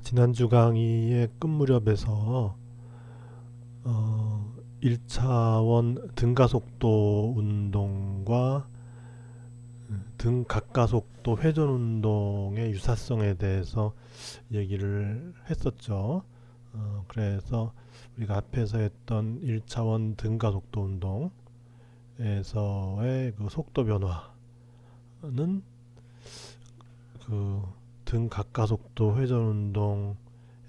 지난주 강의의 끝 무렵에서 1차원 등가속도 운동과 등 각가속도 회전 운동의 유사성에 대해서 얘기를 했었죠. 그래서 우리가 앞에서 했던 1차원 등가속도 운동에서의 그 속도 변화는 그 등 각가속도 회전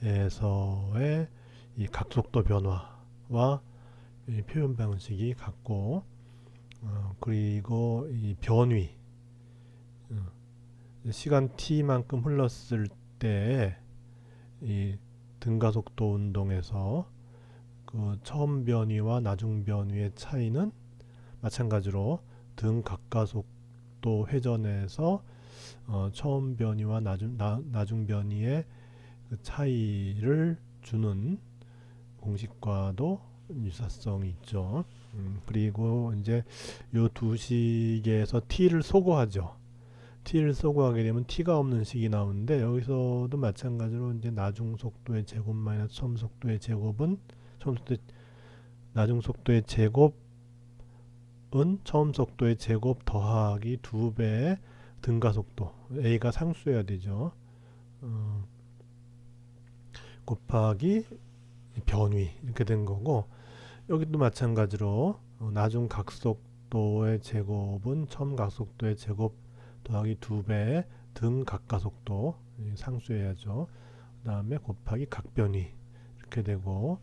운동에서의 이 각속도 변화와 이 표현 방식이 같고, 그리고 이 변위, 시간 t만큼 흘렀을 때 이 등가속도 운동에서 그 처음 변위와 나중 변위의 차이는 마찬가지로 등 각가속도 회전에서 처음 변위와 나중 변위의 그 차이를 주는 공식과도 유사성이 있죠. 그리고 이제 요 두 식에서 t를 소거하죠. t를 소거하게 되면 t가 없는 식이 나오는데, 여기서도 마찬가지로 이제 나중 속도의 제곱 마이너스 처음 속도의 제곱은 나중 속도의 제곱은 처음 속도의 제곱 더하기 2배의 등가속도, a가 상수여야 되죠. 곱하기 변위, 이렇게 된 거고, 여기도 마찬가지로 나중 각속도의 제곱은 처음 각속도의 제곱 더하기 2배의 등 각가속도, 상수해야죠. 그 다음에 곱하기 각변위, 이렇게 되고,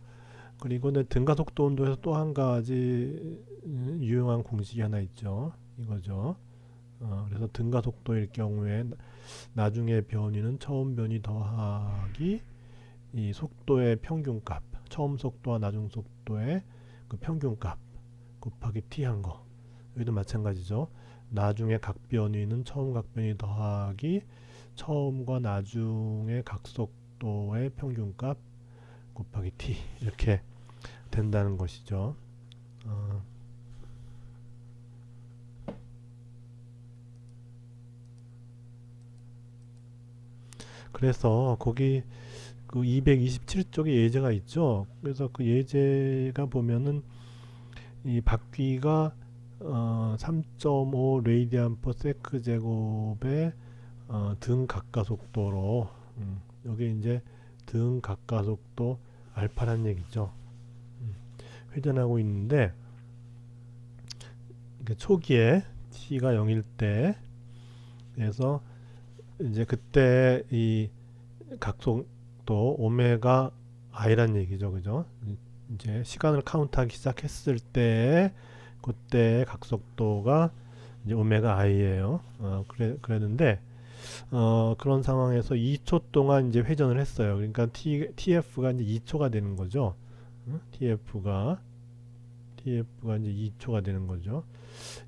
그리고 등가속도 운동에서 또 한 가지 유용한 공식이 하나 있죠. 이거죠. 그래서 등가속도일 경우에 나중에 변위는 처음 변위 더하기 이 속도의 평균값, 처음 속도와 나중 속도의 그 평균값 곱하기 t 한 거. 여기도 마찬가지죠. 나중에 각변위는 처음 각변위 더하기 처음과 나중의 각속도의 평균값 곱하기 t, 이렇게 된다는 것이죠. 그래서 거기 그 227쪽에 예제가 있죠. 그래서 그 예제가 보면은 이 바퀴가 3.5 레이디안 퍼 세크 제곱의 등 각가속도로, 여기 이제 등 각가속도 알파란 얘기죠. 회전하고 있는데, 초기에 t가 0일 때, 그래서 이제 그때 이 각속도 오메가 i란 얘기죠, 그죠? 이제 시간을 카운트하기 시작했을 때 그때 각속도가 이제 오메가 i예요. 그랬는데 그런 상황에서 2초 동안 이제 회전을 했어요. 그러니까 TF가 이제 2초가 되는 거죠. TF가 이제 2초가 되는 거죠.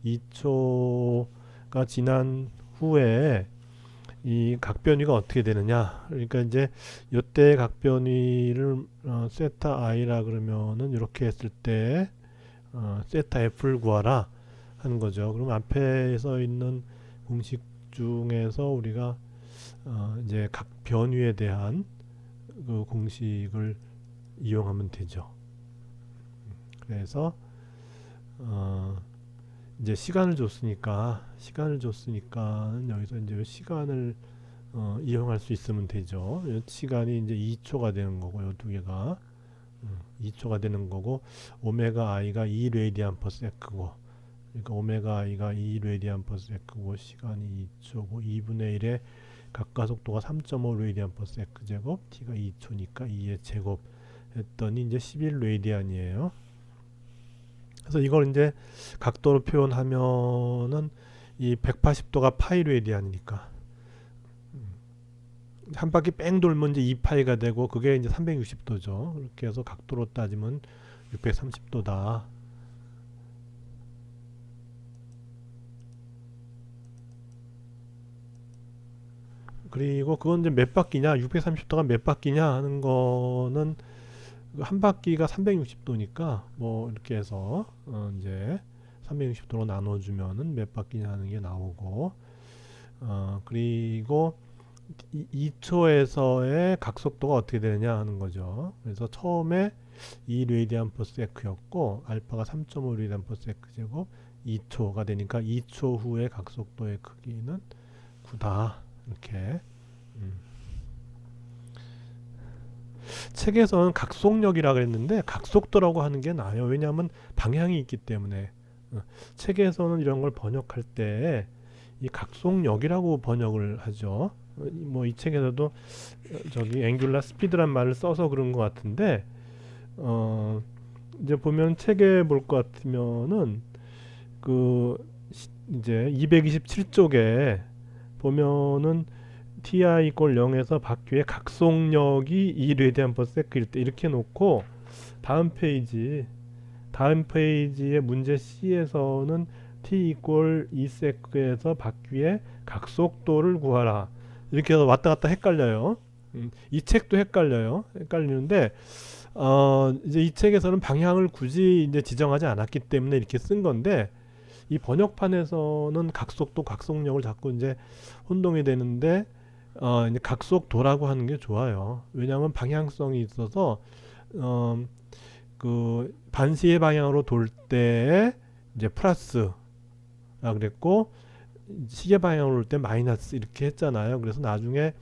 2초가 지난 후에 이 각변위가 어떻게 되느냐. 그러니까 이제 요때 각변위를 세타 i라 그러면은 이렇게 했을 때 세타 f를 구하라 하는 거죠. 그럼 앞에 서 있는 공식 중에서 우리가 이제 각 변위에 대한 그 공식을 이용하면 되죠. 그래서 이제 시간을 줬으니까 여기서 이제 시간을 이용할 수 있으면 되죠. 시간이 이제 2초가 되는 거고, 요 두 개가 2초가 되는 거고, 오메가 i가 2 레디안 퍼 세크고, 그러니까 오메가 i가 2 레디안 퍼 세크고, 시간이 2초고, 2분의 1의 각가속도가 3.5 레디안 퍼 세크 제곱, t가 2초니까 2의 제곱 했더니 이제 11 레디안이에요. 그래서 이걸 이제 각도로 표현하면은 이 180도가 파이 레디안이니까 한 바퀴 뺑 돌면 이제 2파이가 되고, 그게 이제 360도죠. 그렇게 해서 각도로 따지면 630도다. 그리고 그건 이제 몇 바퀴냐, 630도가 몇 바퀴냐 하는 거는 한 바퀴가 360도니까 뭐 이렇게 해서 이제 360도로 나눠주면은 몇 바퀴냐 하는 게 나오고, 그리고 2초에서의 각속도가 어떻게 되느냐 하는 거죠. 그래서 처음에 2 레디안 퍼 세크였고 알파가 3.5 레디안 퍼 세크 제곱 2초가 되니까 2초 후의 각속도의 크기는 9다. 이렇게. 음. 책에서는 각속력이라 그랬는데 각속도라고 하는 게 나아요. 왜냐하면 방향이 있기 때문에. 책에서는 이런 걸 번역할 때 이 각속력이라고 번역을 하죠. 뭐 이 책에서도 저기 앵귤라 스피드란 말을 써서 그런 것 같은데 이제 보면 책에 볼 것 같으면은 그 이제 227쪽에 보면은 ti 이꼴 0에서 바퀴의 각속력이 2레디안 퍼 세크일 때 이렇게 놓고 다음 페이지의 문제 C에서는 t 이꼴 2세크에서 바퀴의 각속도를 구하라 이렇게 해서 왔다 갔다 헷갈려요. 이 책도 헷갈리는데 이제 이 책에서는 방향을 굳이 이제 지정하지 않았기 때문에 이렇게 쓴 건데 이 번역판에서는 각속도, 각속력을 자꾸 이제 혼동이 되는데 이제 각속도라고 하는 게 좋아요. 왜냐하면 방향성이 있어서 그 반시의 방향으로 돌 때 이제 플러스라 그랬고 시계 방향으로 돌 때 마이너스 이렇게 했잖아요. 그래서 나중에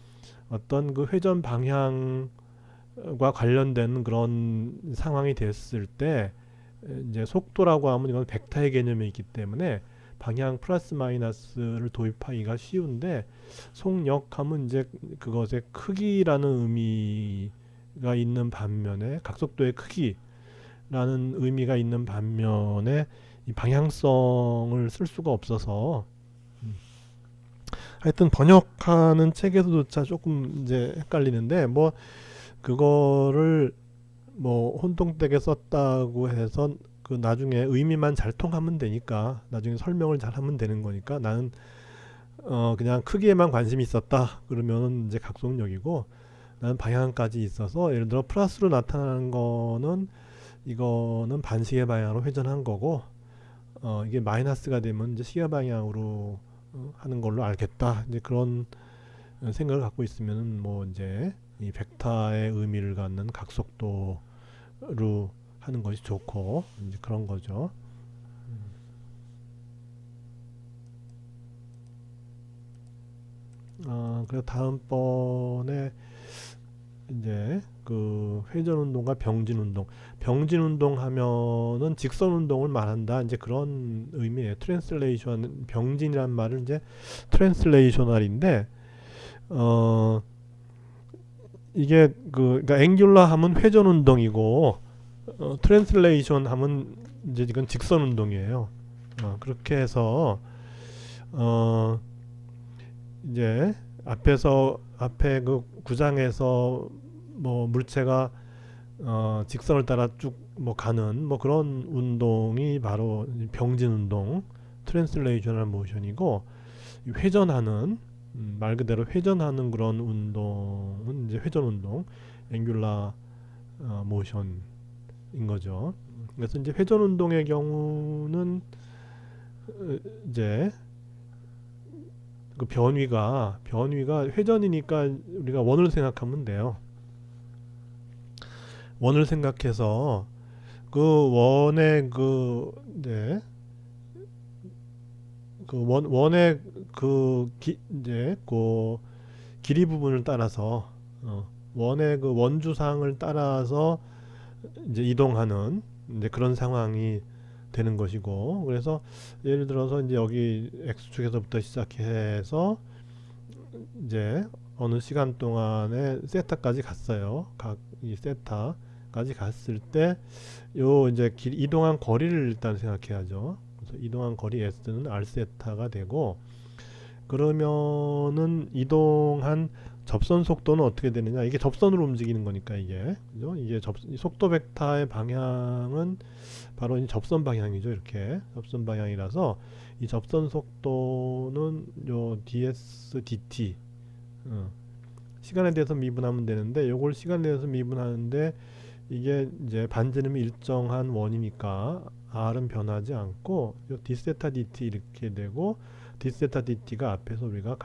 어떤 그 회전 방향과 관련된 그런 상황이 됐을 때 이제 속도라고 하면 이건 벡터의 개념이 있기 때문에 방향 플러스 마이너스를 도입하기가 쉬운데 속력하면 이제 그것의 크기라는 의미가 있는 반면에 각속도의 크기라는 의미가 있는 반면에 이 방향성을 쓸 수가 없어서 하여튼 번역하는 책에서조차 조금 이제 헷갈리는데 뭐 그거를 뭐 혼동되게 썼다고 해서 그 나중에 의미만 잘 통하면 되니까 나중에 설명을 잘 하면 되는 거니까 나는 그냥 크기에만 관심이 있었다 그러면 이제 각속력이고 나는 방향까지 있어서 예를 들어 플러스로 나타나는 거는 이거는 반시계 방향으로 회전한 거고 이게 마이너스가 되면 이제 시계 방향으로 하는 걸로 알겠다 이제 그런 생각을 갖고 있으면 뭐 이제 이 벡터의 의미를 갖는 각속도로 하는 것이 좋고 이제 그런 거죠. 그래서 다음번에 이제 그 회전 운동과 병진 운동, 병진 운동 하면은 직선 운동을 말한다. 이제 그런 의미예요. 트랜슬레이션 병진이란 말은 이제 트랜슬레이셔널인데 이게 그러니까 앵귤러 하면 회전 운동이고 트랜슬레이션 하면 이제 이건 직선 운동이에요. 그렇게 해서 어 이제 앞에 그 구장에서 뭐 물체가 직선을 따라 쭉 뭐 가는 뭐 그런 운동이 바로 병진 운동, 트랜슬레이셔널 모션이고 회전하는 말 그대로 회전하는 그런 운동은 이제 회전 운동, 앵귤라 모션인 거죠. 그래서 이제 회전 운동의 경우는 이제 그 변위가 회전이니까 우리가 원을 생각하면 돼요. 원을 생각해서 그 원의 네, 원의 이제 그 길이 부분을 따라서 원의 그 원주상을 따라서 이제 이동하는 이제 그런 상황이 되는 것이고 그래서 예를 들어서 이제 여기 x축에서부터 시작해서 이제 어느 시간 동안에 세타까지 갔어요. 각 이 세타까지 갔을 때 요 이제 이동한 거리를 일단 생각해야죠. 그래서 이동한 거리 s는 r 세타가 되고 그러면은 이동한 접선 속도는 어떻게 되느냐? 이게 접선으로 움직이는 거니까 이게 그죠? 이게 속도 벡터의 방향은 바로 이 접선 방향이죠. 이렇게 접선 방향이라서 이 접선 속도는 요 ds dt 시간에 대해서 미분하면 되는데 요걸 시간에 대해서 미분하는데 이게 이제 반지름이 일정한 원이니까 r은 변하지 않고 요 d세타 dt 이렇게 되고 d세타 dt가 앞에서 우리가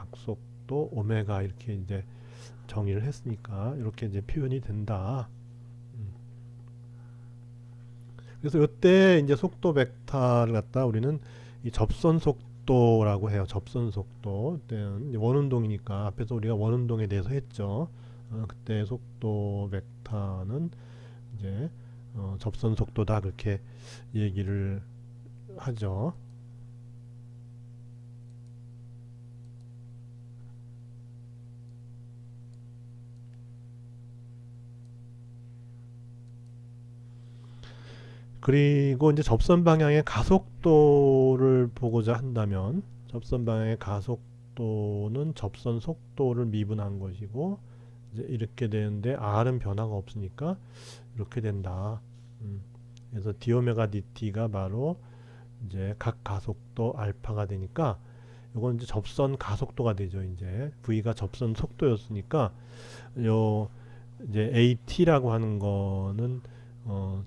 속도 오메가 이렇게 이제 정의를 했으니까 이렇게 이제 표현이 된다. 그래서 이때 이제 속도 벡터를 갖다 우리는 이 접선 속도라고 해요. 접선 속도. 그때는 이제 원운동이니까 앞에서 우리가 원운동에 대해서 했죠. 그때 속도 벡터는 이제 접선 속도다 그렇게 얘기를 하죠. 그리고 이제 접선 방향의 가속도를 보고자 한다면 접선 방향의 가속도는 접선 속도를 미분한 것이고 이제 이렇게 되는데 R은 변화가 없으니까 이렇게 된다. 그래서 d오메가 dt가 바로 이제 각 가속도 알파가 되니까 이건 이제 접선 가속도가 되죠. 이제 V가 접선 속도였으니까 요 이제 AT라고 하는 거는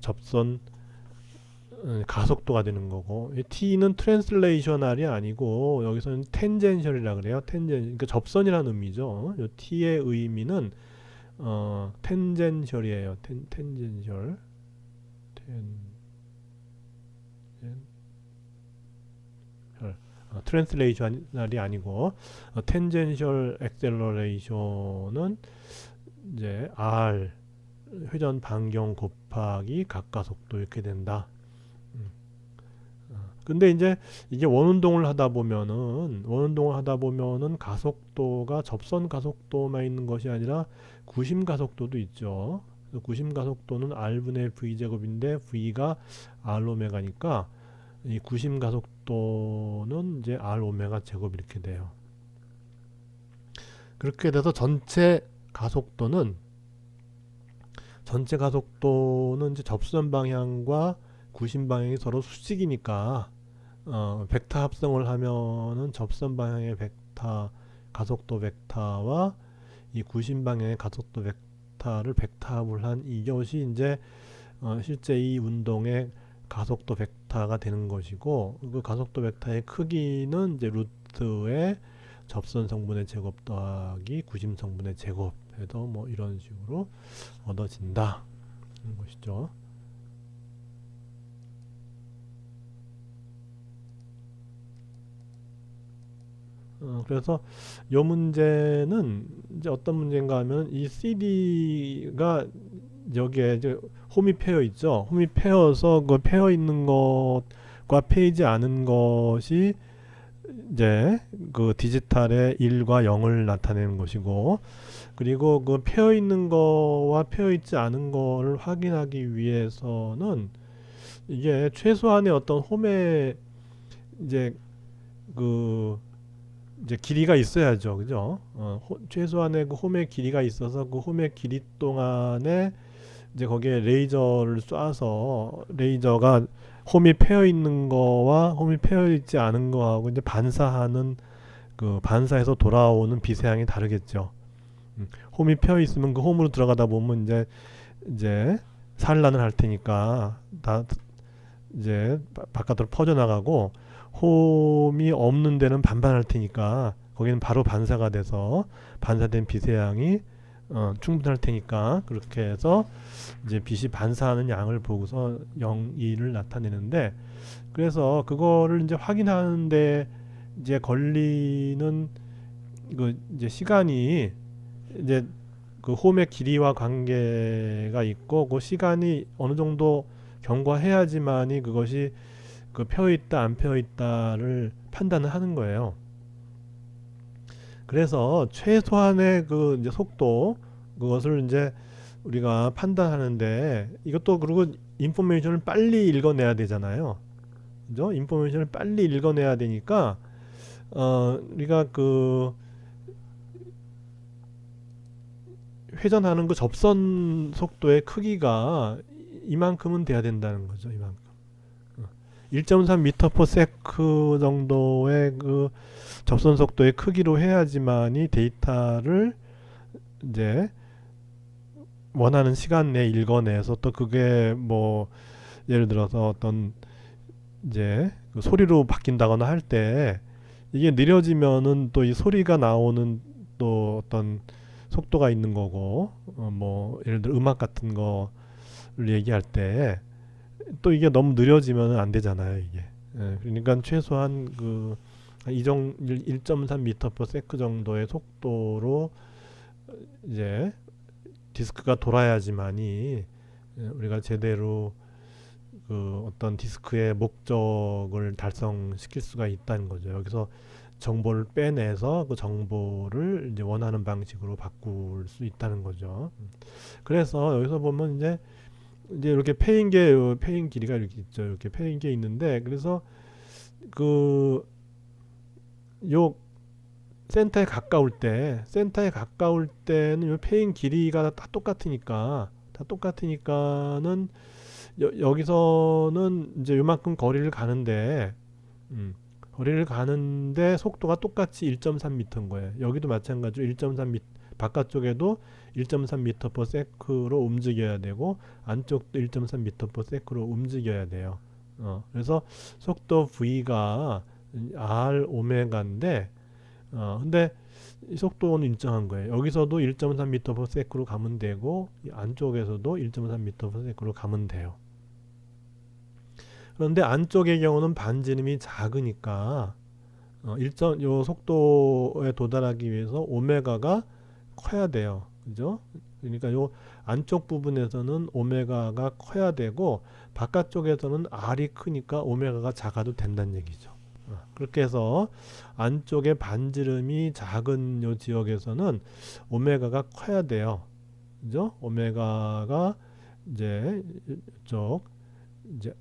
접선 가속도가 되는 거고 T는 트랜슬레이셔널이 아니고 여기서는 텐젠셜이라 그래요. 그러니까 접선이라는 의미죠. 요 T의 의미는 텐젠셜이에요. 텐젠셜. 트랜슬레이셔널이 아니고 텐젠셜 액셀러레이션은 이제 R 회전 반경 곱하기 각가속도 이렇게 된다. 근데 이제 이게 원운동을 하다 보면은 가속도가 접선 가속도만 있는 것이 아니라 구심 가속도도 있죠. 구심 가속도는 R분의 V제곱인데 V가 R 오메가니까 이 구심 가속도는 이제 R 오메가 제곱 이렇게 돼요. 그렇게 돼서 전체 가속도는 이제 접선 방향과 구심 방향이 서로 수직이니까 벡터 합성을 하면은 접선 방향의 벡터 가속도 벡터와 이 구심 방향의 가속도 벡터를 벡터합을 한 이것이 이제 실제 이 운동의 가속도 벡터가 되는 것이고 그 가속도 벡터의 크기는 이제 루트의 접선 성분의 제곱 더하기 구심 성분의 제곱 해도 뭐 이런 식으로 얻어진다 하는 것이죠. 그래서 이 문제는 이제 어떤 문제인가 하면 이 CD가 여기에 이제 홈이 패여 있죠. 홈이 패여서 그 패여 있는 것과 패이지 않은 것이 이제 그 디지털의 1과 0을 나타내는 것이고 그리고 그 패여 있는 거와 패여 있지 않은 거를 확인하기 위해서는 이게 최소한의 어떤 홈의 이제 그 이제 길이가 있어야죠. 그죠? 최소한의 그 홈의 길이가 있어서 그 홈의 길이 동안에 이제 거기에 레이저를 쏴서 레이저가 홈이 패여 있는 거와 홈이 패여 있지 않은 거하고 이제 반사하는 그 반사해서 돌아오는 빛의 다르겠죠. 홈이 패여 있으면 그 홈으로 들어가다 보면 이제 산란을 할 테니까 다 이제 바깥으로 퍼져나가고 홈이 없는 데는 반반할 테니까 거기는 바로 반사가 돼서 반사된 빛의 양이 충분할 테니까 그렇게 해서 이제 빛이 반사하는 양을 보고서 0, 2를 나타내는데 그래서 그거를 이제 확인하는데 이제 걸리는 그 이제 시간이 이제 그 홈의 길이와 관계가 있고 그 시간이 어느 정도 경과해야지만이 그것이 그 펴 있다 안 펴 있다를 판단을 하는 거예요. 그래서 최소한의 그 이제 속도 그것을 이제 우리가 판단하는데 이것도 그리고 인포메이션을 빨리 읽어내야 되잖아요. 그죠? 인포메이션을 빨리 읽어내야 되니까 우리가 그 회전하는 그 접선 속도의 크기가 이만큼은 돼야 된다는 거죠. 이만큼. 1.3m/s 정도의 그 접선 속도의 크기로 해야지만이 데이터를 이제 원하는 시간 내에 읽어내서 또 그게 뭐 예를 들어서 어떤 이제 그 소리로 바뀐다거나 할 때 이게 느려지면은 또 이 소리가 나오는 또 어떤 속도가 있는 거고, 뭐 예를 들어 음악 같은 거를 얘기할 때 또 이게 너무 느려지면 안 되잖아요, 이게. 예, 그러니까 최소한 그 1.3m/s 정도의 속도로 이제 디스크가 돌아야지만이 우리가 제대로 그 어떤 디스크의 목적을 달성시킬 수가 있다는 거죠. 여기서 정보를 빼내서 그 정보를 이제 원하는 방식으로 바꿀 수 있다는 거죠. 그래서 여기서 보면 이제 이렇게 패인 길이가 이렇게 있죠. 이렇게 패인 게 있는데, 그래서 그 요 센터에 가까울 때는 요 패인 길이가 다 똑같으니까는 여기서는 이제 요만큼 거리를 가는데 속도가 똑같이 1.3m인 거예요. 여기도 마찬가지로 1.3m, 바깥쪽에도 1.3m/s로 움직여야 되고 안쪽도 1.3m/s로 움직여야 돼요. 그래서 속도 v가 r 오메가인데, 근데 이 속도는 일정한 거예요. 여기서도 1.3m/s로 가면 되고 이 안쪽에서도 1.3m/s로 가면 돼요. 그런데 안쪽의 경우는 반지름이 작으니까 요 속도에 도달하기 위해서 오메가가 커야 돼요. 그죠? 그러니까 요 안쪽 부분에서는 오메가가 커야 되고 바깥쪽에서는 R이 크니까 오메가가 작아도 된다는 얘기죠. 그렇게 해서 안쪽에 반지름이 작은 요 지역에서는 오메가가 커야 돼요. 그죠? 오메가가 이제 이제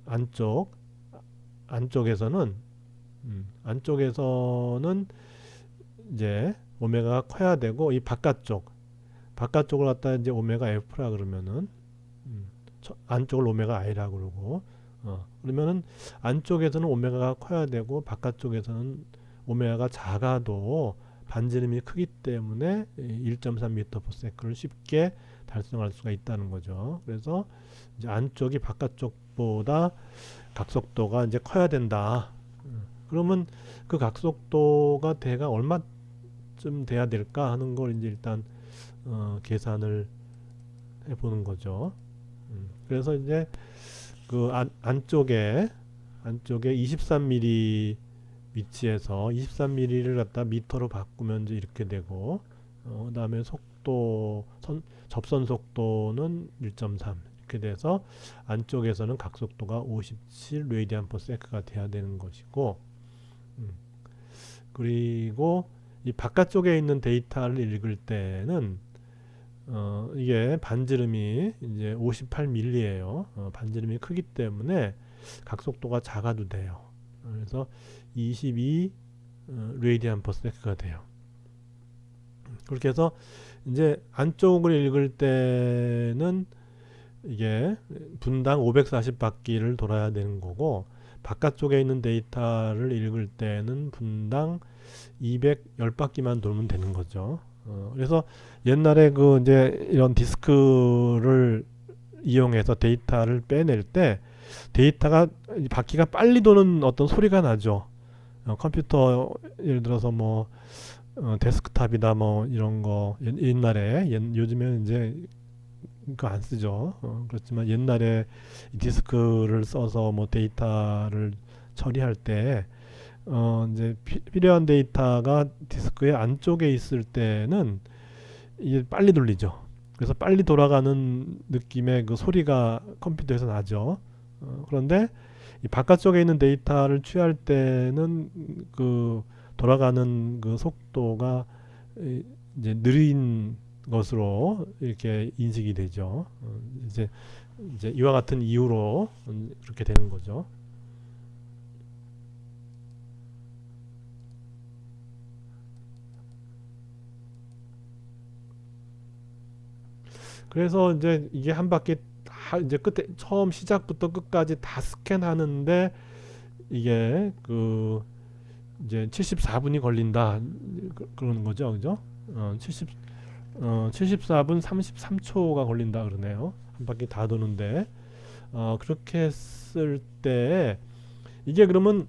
안쪽에서는 안쪽에서는 이제 오메가가 커야 되고 이 바깥쪽을 갖다 이제 오메가 F라 그러면은 안쪽을 오메가 I라 그러고 그러면은 안쪽에서는 오메가가 커야 되고 바깥쪽에서는 오메가가 작아도 반지름이 크기 때문에 1.3m/s를 쉽게 달성할 수가 있다는 거죠. 그래서 이제 안쪽이 바깥쪽보다 각속도가 이제 커야 된다. 그러면 그 각속도가 대가 얼마쯤 돼야 될까 하는 걸 이제 일단 계산을 해보는 거죠. 그래서 이제 그 안쪽에 23mm 위치에서 23mm를 갖다 미터로 바꾸면 이제 이렇게 되고, 그다음에 접선 속도는 1.3 이렇게 돼서 안쪽에서는 각속도가 57 레디안/s가 돼야 되는 것이고, 그리고 이 바깥쪽에 있는 데이터를 읽을 때는 이게 반지름이 이제 58mm예요. 반지름이 크기 때문에 각속도가 작아도 돼요. 그래서 22 레디안/s가 돼요. 그렇게 해서 이제 안쪽으로 읽을 때는 이게 분당 540바퀴를 돌아야 되는 거고, 바깥쪽에 있는 데이터를 읽을 때는 분당 210바퀴만 돌면 되는 거죠. 그래서 옛날에 그 이제 이런 디스크를 이용해서 데이터를 빼낼 때 데이터가 바퀴가 빨리 도는 어떤 소리가 나죠. 컴퓨터 예를 들어서 뭐 데스크탑이다 뭐 이런 거 옛날에 요즘에는 이제 그거 안 쓰죠. 그렇지만 옛날에 디스크를 써서 뭐 데이터를 처리할 때 이제 필요한 데이터가 디스크의 안쪽에 있을 때는 이게 빨리 돌리죠. 그래서 빨리 돌아가는 느낌의 그 소리가 컴퓨터에서 나죠. 그런데 이 바깥쪽에 있는 데이터를 취할 때는 그 돌아가는 그 속도가 이제 느린 것으로 이렇게 인식이 되죠. 이제 이와 같은 이유로 그렇게 되는 거죠. 그래서 이제 이게 한 바퀴 다 이제 끝에 처음 시작부터 끝까지 다 스캔하는데 이게 그 이제 74분이 걸린다 그러는 거죠, 그죠? 74분 33초가 걸린다 그러네요. 한 바퀴 다 도는데 그렇게 했을 때 이게 그러면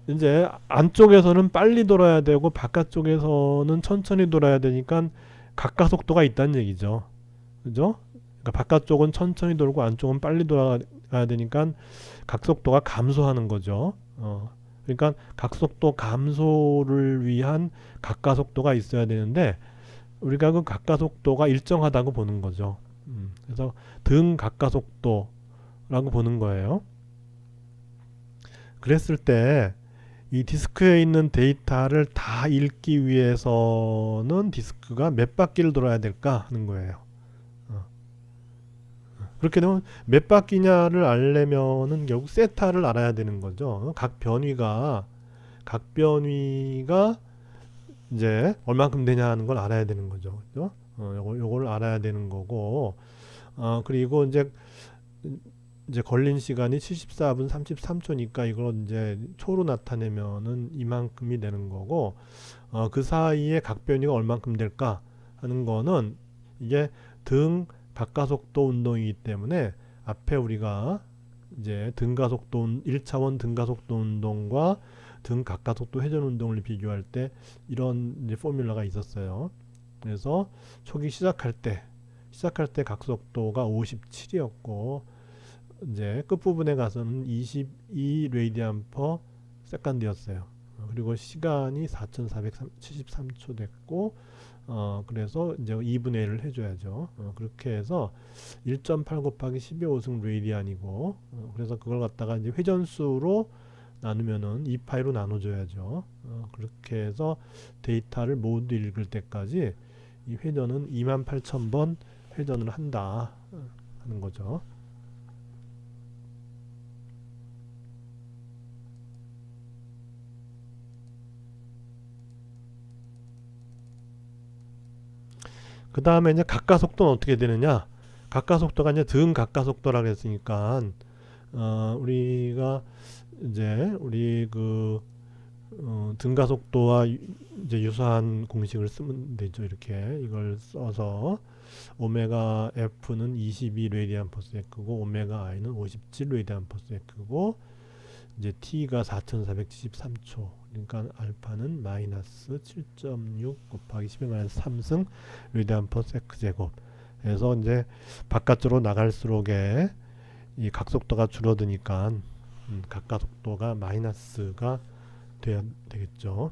이제 안쪽에서는 빨리 돌아야 되고 바깥쪽에서는 천천히 돌아야 되니까 각가속도가 있다는 얘기죠. 그죠? 그러니까 바깥쪽은 천천히 돌고 안쪽은 빨리 돌아가야 되니까 각속도가 감소하는 거죠. 그러니까 각속도 감소를 위한 각가속도가 있어야 되는데 우리가 그 각가속도가 일정하다고 보는 거죠. 그래서 등 각가속도라고 보는 거예요. 그랬을 때 이 디스크에 있는 데이터를 다 읽기 위해서는 디스크가 몇 바퀴를 돌아야 될까 하는 거예요. 어. 그렇게 되면 몇 바퀴냐를 알려면은 결국 세타를 알아야 되는 거죠. 각 변위가 이제 얼만큼 되냐 하는 걸 알아야 되는 거죠. 그죠? 요걸 알아야 되는 거고, 그리고 이제 걸린 시간이 74분 33초니까 이걸 이제 초로 나타내면은 이만큼이 되는 거고, 그 사이에 각 변이가 얼만큼 될까 하는 거는 이게 등 각가속도 운동이기 때문에 앞에 우리가 이제 1차원 등가속도 운동과 등 각가속도 회전 운동을 비교할 때 이런 이제 포뮬러가 있었어요. 그래서 초기 시작할 때 각속도가 57이었고 이제 끝부분에 가서는 22 레디안 퍼 세컨드였어요. 그리고 시간이 4,473초 됐고 그래서 이제 2분의 1을 해줘야죠. 그렇게 해서 1.8 곱하기 12 5승 레디안이고 그래서 그걸 갖다가 이제 회전수로 나누면은 2파이로 나눠줘야죠. 그렇게 해서 데이터를 모두 읽을 때까지 이 회전은 28,000번 회전을 한다 하는 거죠. 그 다음에 이제 각가속도는 어떻게 되느냐? 각가속도가 이제 등 각가속도라고 했으니까 우리가 이제 우리 그 등가속도와 이제 유사한 공식을 쓰면 되죠. 이렇게 이걸 써서 오메가 F는 22 레디안 퍼 세크고 오메가 I는 57 레디안 퍼 세크고 이제 T가 4473초 그러니까 알파는 마이너스 7.6 곱하기 10의 마이너스 3승 레디안 퍼 세크 제곱 그래서 이제 바깥으로 나갈수록에 이 각속도가 줄어드니까 각가속도가 마이너스가 돼야 되겠죠.